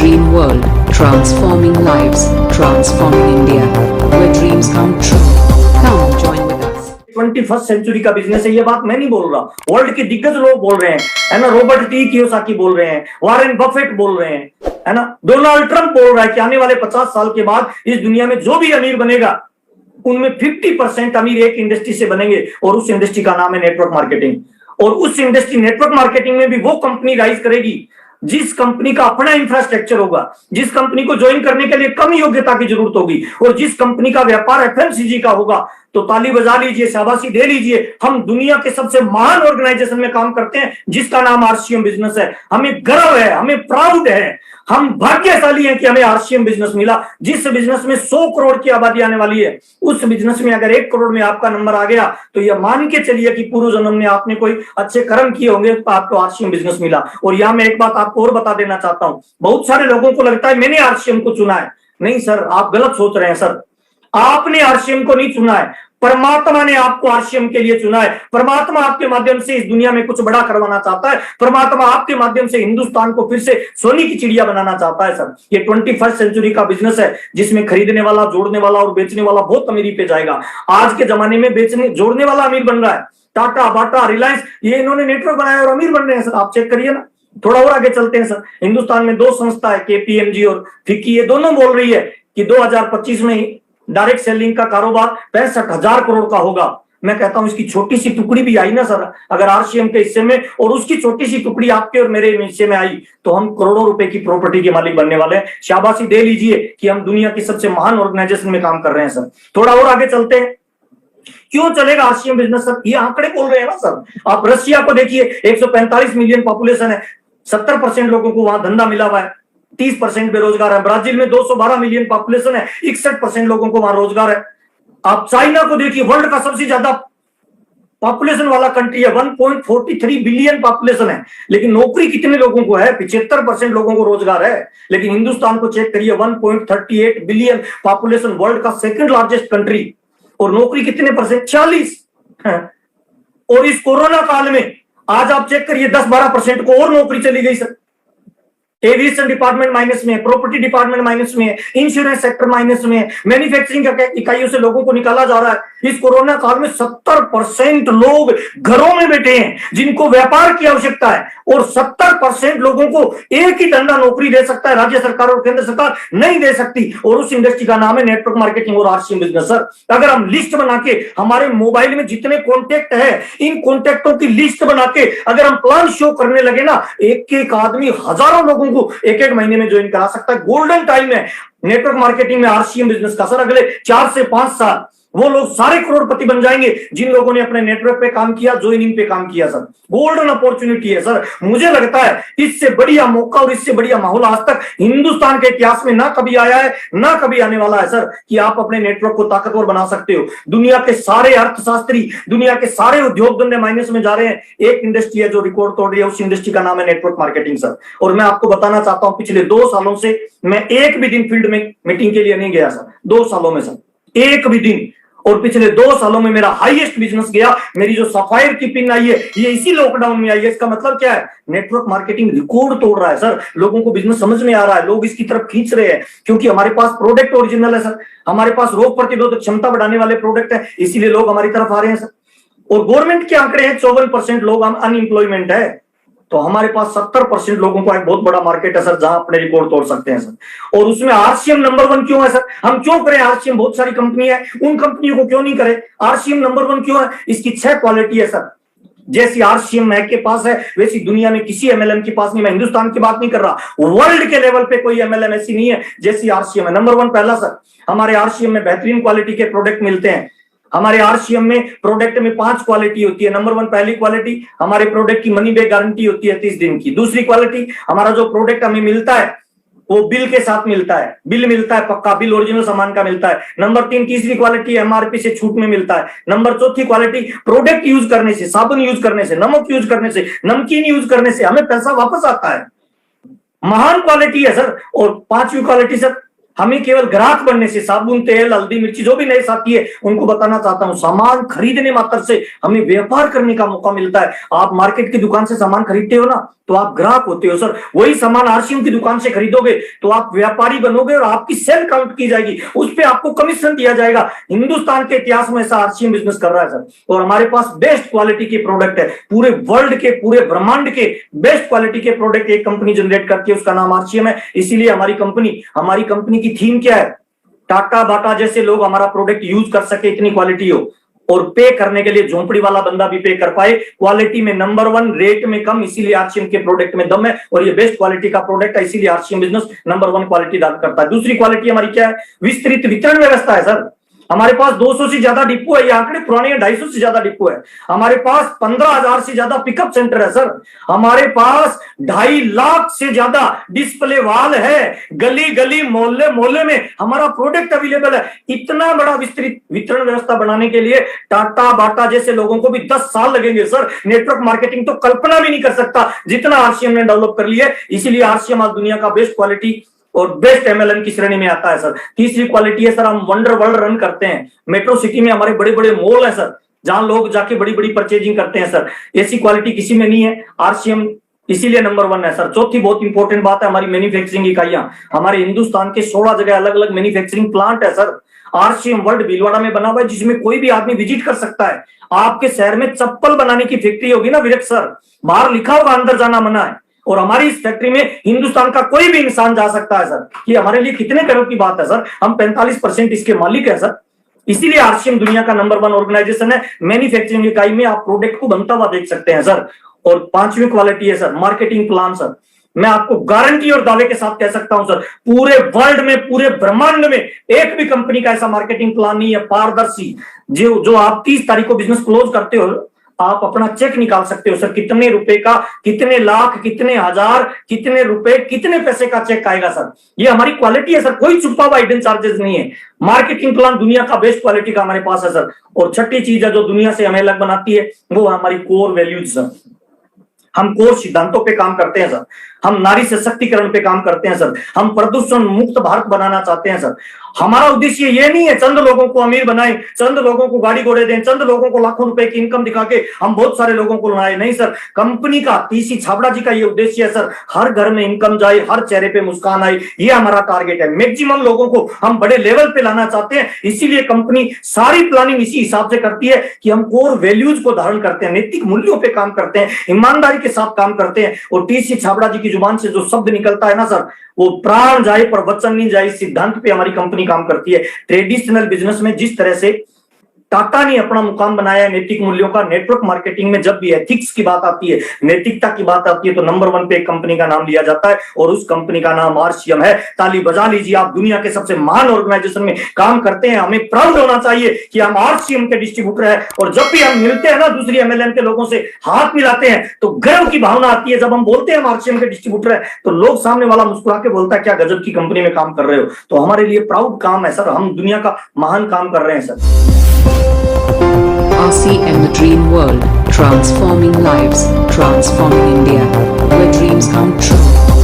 Dream World, transforming lives, transforming India, where dreams come true. Come join with us. 21st century का business है, ये बात मैं नहीं बोल रहा, वर्ल्ड के दिग्गज लोग बोल रहे हैं, है ना। रॉबर्ट टी कियोसाकी बोल रहे हैं, वॉरेन बफेट बोल रहे हैं, है ना। डोनाल्ड ट्रंप बोल रहा है कि आने वाले 50 साल के बाद इस दुनिया में जो भी अमीर बनेगा उनमें 50% अमीर एक इंडस्ट्री से बनेंगे, और उस इंडस्ट्री का नाम है नेटवर्क मार्केटिंग। और उस इंडस्ट्री नेटवर्क मार्केटिंग में भी वो कंपनी राइज करेगी जिस कंपनी का अपना इंफ्रास्ट्रक्चर होगा, जिस कंपनी को ज्वाइन करने के लिए कम योग्यता की जरूरत होगी, और जिस कंपनी का व्यापार एफएमसीजी का होगा। तो ताली बजा लीजिए, शाबाशी दे लीजिए, हम दुनिया के सबसे महान ऑर्गेनाइजेशन में काम करते हैं जिसका नाम आरसीएम बिजनेस है। हमें गर्व है, हमें प्राउड है, हम भाग्यशाली हैं कि हमें आरसीएम बिजनेस मिला। जिस बिजनेस में 100 करोड़ की आबादी आने वाली है, उस बिजनेस में अगर 1 करोड़ में आपका नंबर आ गया तो यह मान के चलिए कि पूर्व जन्म में आपने कोई अच्छे कर्म किए होंगे तो आपको आरसीएम बिजनेस मिला। और यहां मैं एक बात आपको और बता देना चाहता हूं, बहुत सारे लोगों को लगता है मैंने आरसीएम को चुना है। नहीं सर, आप गलत सोच रहे हैं सर। आपने आरसीएम को नहीं चुना है, परमात्मा ने आपको आरसीएम के लिए चुना है। परमात्मा आपके माध्यम से इस दुनिया में कुछ बड़ा करवाना चाहता है। परमात्मा आपके माध्यम से हिंदुस्तान को फिर से सोने की चिड़िया बनाना चाहता है सर। ये 21st सेंचुरी का बिजनेस है जिसमें खरीदने वाला, जोड़ने वाला और बेचने वाला बहुत अमीरी पे जाएगा। आज के जमाने में बेचने जोड़ने वाला अमीर बन रहा है। टाटा, बाटा, रिलायंस, ये इन्होंने नेटवर्क बनाया और अमीर बन रहे हैं सर। आप चेक करिए ना। थोड़ा और आगे चलते हैं सर। हिंदुस्तान में 2 संस्था है, केपीएमजी और फिक्की, ये दोनों बोल रही है कि 2025 में ही डायरेक्ट सेलिंग का कारोबार 65,000 करोड़ का होगा। मैं कहता हूं इसकी छोटी सी टुकड़ी भी आई ना सर, अगर आरसीएम के हिस्से में, और उसकी छोटी सी टुकड़ी आपके और मेरे हिस्से में आई तो हम करोड़ों रुपए की प्रॉपर्टी के मालिक बनने वाले हैं। शाबाशी दे लीजिए कि हम दुनिया की सबसे महान ऑर्गेनाइजेशन में काम कर रहे हैं सर। थोड़ा और आगे चलते हैं। क्यों चलेगा आरसीएम बिजनेस सर? ये आंकड़े बोल रहे हैं ना सर। आप रशिया को देखिए, 145 मिलियन पॉपुलेशन है, 70% लोगों को वहां धंधा मिला हुआ है, 30% बेरोजगार है। ब्राजील में 212 मिलियन पॉपुलेशन है, 61% लोगों को वहां रोजगार है। आप चाइना को देखिए, वर्ल्ड का सबसे ज्यादा पॉपुलेशन वाला कंट्री है, 1.43 बिलियन पॉपुलेशन है, लेकिन नौकरी कितने लोगों को है? 75% लोगों को रोजगार है। लेकिन हिंदुस्तान को चेक करिए, 1.38 बिलियन पॉपुलेशन, वर्ल्ड का सेकंड लार्जेस्ट कंट्री, और नौकरी कितने परसेंट? 40। और इस कोरोना काल में आज आप चेक करिए 10-12% को और नौकरी चली गई सर। एविएशन डिपार्टमेंट माइनस में है, प्रॉपर्टी डिपार्टमेंट माइनस में है, इंश्योरेंस सेक्टर माइनस में है, मैन्युफैक्चरिंग इकाइयों से लोगों को निकाला जा रहा है। इस कोरोना काल में 70% लोग घरों में बैठे हैं जिनको व्यापार की आवश्यकता है, और 70% लोगों को एक ही धंधा नौकरी दे सकता है राज्य सरकार और केंद्र सरकार नहीं दे सकती, और उस इंडस्ट्री का नाम है नेटवर्क मार्केटिंग और आरसीएम बिजनेस सर। अगर हम लिस्ट बना के, हमारे मोबाइल में जितने कॉन्टेक्ट है, इन कॉन्टेक्टों की लिस्ट बना के अगर हम प्लान शो करने लगे ना, एक एक आदमी हजारों लोगों को एक महीने में ज्वाइन करा सकता है। गोल्डन टाइम है नेटवर्क मार्केटिंग में आरसीएम बिजनेस का सर। अगले 4 से 5 साल वो लोग सारे करोड़पति बन जाएंगे जिन लोगों ने अपने नेटवर्क पे काम किया, ज्वाइनिंग पे काम किया सर। गोल्डन अपॉर्चुनिटी है सर। मुझे लगता है इससे बढ़िया मौका और इससे बढ़िया माहौल आज तक हिंदुस्तान के इतिहास में ना कभी आया है, ना कभी आने वाला है सर, कि आप अपने नेटवर्क को ताकतवर बना सकते हो। दुनिया के सारे अर्थशास्त्री, दुनिया के सारे उद्योग धंधे माइनस में जा रहे हैं। एक इंडस्ट्री है जो रिकॉर्ड तोड़ रही है, उस इंडस्ट्री का नाम है नेटवर्क मार्केटिंग सर। और मैं आपको बताना चाहता हूं, पिछले 2 सालों से मैं एक भी दिन फील्ड में मीटिंग के लिए नहीं गया सर। 2 सालों में सर, एक भी दिन। और पिछले 2 सालों में मेरा हाईएस्ट बिजनेस गया। मेरी जो सफायर की पिन आई है, ये इसी लॉकडाउन में आई है। इसका मतलब क्या है? नेटवर्क मार्केटिंग रिकॉर्ड तोड़ रहा है सर। लोगों को बिजनेस समझ में आ रहा है, लोग इसकी तरफ खींच रहे हैं, क्योंकि हमारे पास प्रोडक्ट ओरिजिनल है सर। हमारे पास रोग प्रतिरोधक क्षमता बढ़ाने वाले प्रोडक्ट है, इसीलिए लोग हमारी तरफ आ रहे हैं सर। और गवर्नमेंट के आंकड़े हैं 54% लोग अनएम्प्लॉयमेंट है, तो हमारे पास 70% लोगों का एक बहुत बड़ा मार्केट है सर, जहां अपने रिकॉर्ड तोड़ सकते हैं सर। और उसमें आरसीएम नंबर 1 क्यों है सर? हम क्यों करें आरसीएम? बहुत सारी कंपनी है, उन कंपनियों को क्यों नहीं करें? आरसीएम नंबर 1 क्यों है? इसकी 6 क्वालिटी है सर। जैसी आरसीएम मैक के पास है, वैसी दुनिया में किसी एमएलएम के पास नहीं। मैं हिंदुस्तान की बात नहीं कर रहा, वर्ल्ड के लेवल पे कोई एमएलएम ऐसी नहीं है जैसी आरसीएम है। नंबर 1 पहला सर, हमारे आरसीएम में बेहतरीन क्वालिटी के प्रोडक्ट मिलते हैं। हमारे आरसीएम में प्रोडक्ट में 5 क्वालिटी होती है। नंबर 1 पहली क्वालिटी, हमारे प्रोडक्ट की मनी बैक गारंटी होती है 30 दिन की। दूसरी क्वालिटी, हमारा जो प्रोडक्ट हमें मिलता है वो बिल के साथ मिलता है, बिल मिलता है, पक्का बिल ओरिजिनल सामान का मिलता है। नंबर 3 तीसरी क्वालिटी, एमआरपी से छूट में मिलता है। नंबर 4थी क्वालिटी, प्रोडक्ट यूज करने से, साबुन यूज करने से, नमक यूज करने से, नमकीन यूज करने से हमें पैसा वापस आता है। महान क्वालिटी है सर। और 5वीं क्वालिटी सर, हमें केवल ग्राहक बनने से, साबुन, तेल, हल्दी, मिर्ची जो भी नए साथी है उनको बताना चाहता हूं, सामान खरीदने मात्र से हमें व्यापार करने का मौका मिलता है। आप मार्केट की दुकान से सामान खरीदते हो ना तो आप ग्राहक होते हो सर, वही सामान आरसीएम की दुकान से खरीदोगे तो आप व्यापारी बनोगे और आपकी सेल काउंट की जाएगी, उस पर आपको कमीशन दिया जाएगा। हिंदुस्तान के इतिहास में ऐसा आरसीएम बिजनेस कर रहा है सर, और हमारे पास बेस्ट क्वालिटी के प्रोडक्ट है, पूरे वर्ल्ड के, पूरे ब्रह्मांड के बेस्ट क्वालिटी के प्रोडक्ट एक कंपनी जनरेट करती है, उसका नाम आरसीएम है। इसीलिए हमारी कंपनी की थीम क्या है, टाटा बाटा जैसे लोग हमारा प्रोडक्ट यूज कर सके, इतनी क्वालिटी हो, और पे करने के लिए झोंपड़ी वाला बंदा भी पे कर पाए, क्वालिटी में नंबर 1, रेट में कम, इसीलिए आरसीएम के प्रोडक्ट में दम है, और ये बेस्ट क्वालिटी का प्रोडक्ट है, इसीलिए आरसीएम बिजनेस नंबर 1 क्वालिटी दान करता है। दूसरी क्वालिटी हमारी क्या है, विस्तृत वितरण व्यवस्था है सर। हमारे पास 200 से ज्यादा डिपो है, ये आंकड़े पुराने हैं, 250 से ज्यादा डिपो है। हमारे पास 15,000 से ज्यादा पिकअप सेंटर है सर। हमारे पास 2.5 लाख से ज्यादा डिस्प्ले वाल है, गली गली मोहल्ले मोहल्ले में हमारा प्रोडक्ट अवेलेबल है। इतना बड़ा विस्तृत वितरण व्यवस्था बनाने के लिए टाटा बाटा जैसे लोगों को भी 10 साल लगेंगे सर। नेटवर्क मार्केटिंग तो कल्पना भी नहीं कर सकता जितना आरसीएम ने डेवलप कर लिया है, इसीलिए आरसीएम आज दुनिया का बेस्ट क्वालिटी और बेस्ट एमएलएम की श्रेणी में आता है सर। तीसरी क्वालिटी है सर, हम वंडर वर्ल्ड रन करते हैं। मेट्रो सिटी में हमारे बड़े बड़े मॉल है सर, जहां लोग जाके बड़ी बड़ी परचेजिंग करते हैं सर। ऐसी क्वालिटी किसी में नहीं है, आरसीएम इसीलिए नंबर 1 है सर। चौथी बहुत इंपॉर्टेंट बात है, हमारी मैन्युफैक्चरिंग इकाइयां। हमारे हिंदुस्तान के 16 जगह अलग अलग मैन्युफैक्चरिंग प्लांट है सर। आरसीएम वर्ल्ड भीलवाड़ा में बना हुआ है, जिसमें कोई भी आदमी विजिट कर सकता है। आपके शहर में चप्पल बनाने की फैक्ट्री होगी ना विवेक सर, बाहर लिखा होगा अंदर जाना मना है, और हमारी इस फैक्ट्री में हिंदुस्तान का कोई भी इंसान जा सकता है सर। ये हमारे लिए कितने गर्व की बात है सर, हम 45% इसके मालिक है सर। इसीलिए आरसीएम दुनिया का नंबर 1 ऑर्गेनाइजेशन है। मैन्युफैक्चरिंग इकाई में आप प्रोडक्ट को बनता हुआ देख सकते हैं सर। और 5वीं क्वालिटी है सर, मार्केटिंग प्लान सर। मैं आपको गारंटी और दावे के साथ कह सकता हूं सर, पूरे वर्ल्ड में, पूरे ब्रह्मांड में एक भी कंपनी का ऐसा मार्केटिंग प्लान नहीं है पारदर्शी। जो आप 30 तारीख को बिजनेस क्लोज करते हो, आप अपना चेक निकाल सकते हो सर, कितने रुपए का, कितने लाख, कितने हजार, कितने रुपए, कितने पैसे का चेक आएगा सर। ये हमारी क्वालिटी है सर, कोई छुपा हुआ हिडन चार्जेस नहीं है। मार्केटिंग प्लान दुनिया का बेस्ट क्वालिटी का हमारे पास है सर। और छठी चीज है जो दुनिया से हमें अलग बनाती है, वो है हमारी कोर वैल्यूज सर। हम कोर सिद्धांतों पे काम करते हैं सर, हम नारी सशक्तिकरण पे काम करते हैं सर, हम प्रदूषण मुक्त भारत बनाना चाहते हैं सर। हमारा उद्देश्य ये नहीं है चंद लोगों को अमीर बनाएं, चंद लोगों को गाड़ी घोड़े दें, चंद लोगों को लाखों रुपए की इनकम दिखा के हम बहुत सारे लोगों को लाए, नहीं सर। कंपनी का, टीसी छाबड़ा जी का ये उद्देश्य है सर, हर घर में इनकम जाए, हर चेहरे पे मुस्कान आए, ये हमारा टारगेट है। मैक्सिमम लोगों को हम बड़े लेवल पे लाना चाहते हैं, इसीलिए कंपनी सारी प्लानिंग इसी हिसाब से करती है कि हम कोर वैल्यूज को धारण करते हैं, नैतिक मूल्यों पे काम करते हैं, ईमानदारी के साथ काम करते हैं। और टीसी छाबड़ा जी की जुबान से जो शब्द निकलता है ना सर, वो प्राण जाए पर वचन नहीं जाए, सिद्धांत पे हमारी कंपनी काम करती है। ट्रेडिशनल बिजनेस में जिस तरह से टाटा ने अपना मुकाम बनाया है नैतिक मूल्यों का, नेटवर्क मार्केटिंग में जब भी एथिक्स की बात आती है, नैतिकता की बात आती है, तो नंबर 1 पे एक कंपनी का नाम लिया जाता है, और उस कंपनी का नाम आरसीएम है। ताली बजा लीजिए, आप दुनिया के सबसे महान ऑर्गेनाइजेशन में काम करते हैं। हमें प्राउड होना चाहिए कि हम आरसीएम के डिस्ट्रीब्यूटर हैं। और जब भी हम मिलते हैं ना दूसरी एमएलएम के लोगों से, हाथ मिलाते हैं, तो गर्व की भावना आती है। जब हम बोलते हैं हम आरसीएम के डिस्ट्रीब्यूटर है, तो लोग, सामने वाला मुस्कुरा के बोलता है क्या गजब की कंपनी में काम कर रहे हो। तो हमारे लिए प्राउड काम है सर, हम दुनिया का महान काम कर रहे हैं sir. RCM, the dream world, transforming lives, transforming India, where dreams come true.